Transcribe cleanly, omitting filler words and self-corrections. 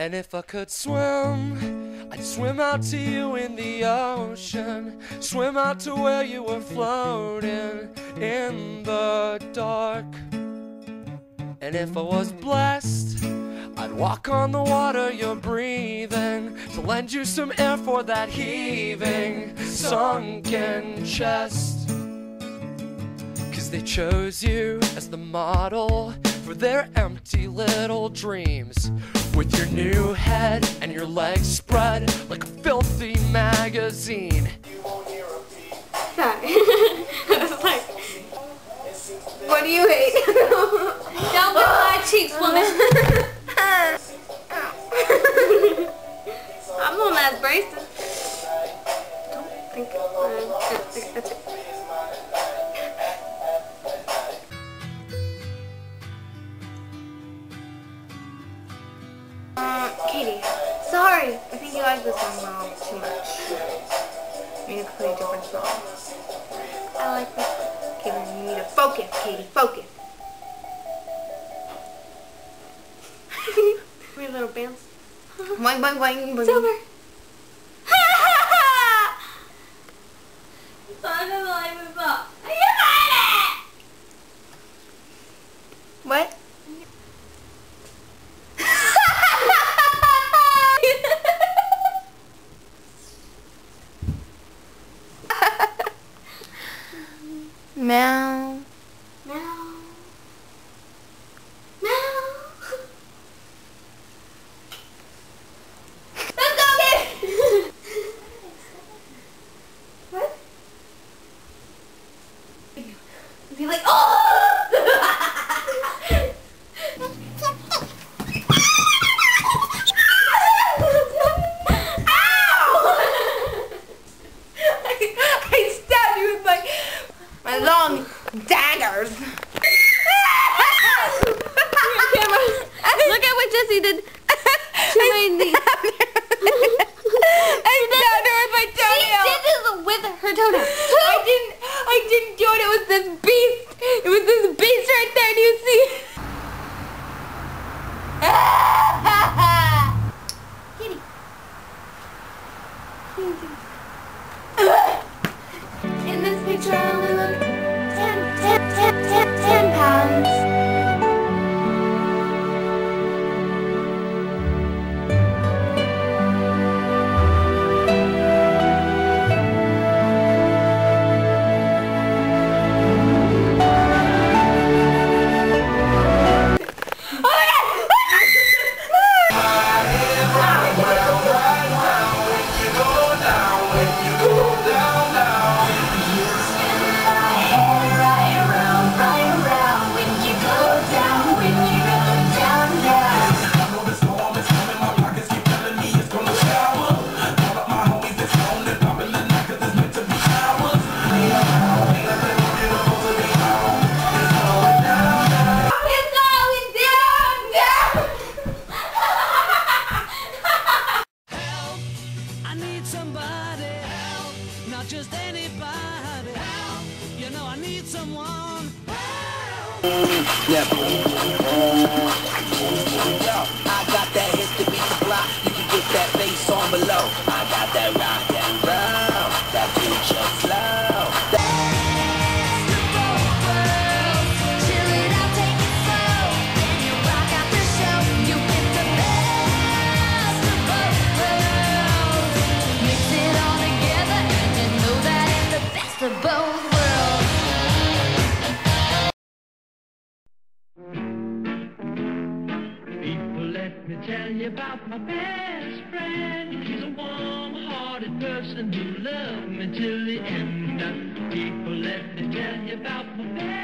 And if I could swim, I'd swim out to you in the ocean, swim out to where you were floating in the dark. And if I was blessed, I'd walk on the water you're breathing, to lend you some air for that heaving, sunken chest. 'Cause they chose you as the model for their empty little dreams, with your new head and your legs spread like a filthy magazine. Sorry. I was like, what do you hate? Down with my cheeks, woman. I'm on that braces. Don't think that's it. Katie, sorry. I think you like this song too much. We need to play a different song. I like this. Okay, you need to focus, Katie. Focus. We little bounce. Boing, boing, boing, boing. It's over. What? Meow. Meow. Meow. Let's go get it! What? Be like, oh! My long daggers. Look at what Jessie did. She made me. I stabbed her with my toenail. She did this with her toenail. I didn't do it. It was this beast. It was this beast right there. Do you see? Kitty. In this picture, I only look 10 pounds. Not just anybody. Help. You know I need someone. Yeah. I got that hit to beat the block. You can get that bass on below. I got that rock and roll, that future flow. Of both worlds. People, let me tell you about my best friend. She's a warm-hearted person who loved me till the end. People, let me tell you about my best friend.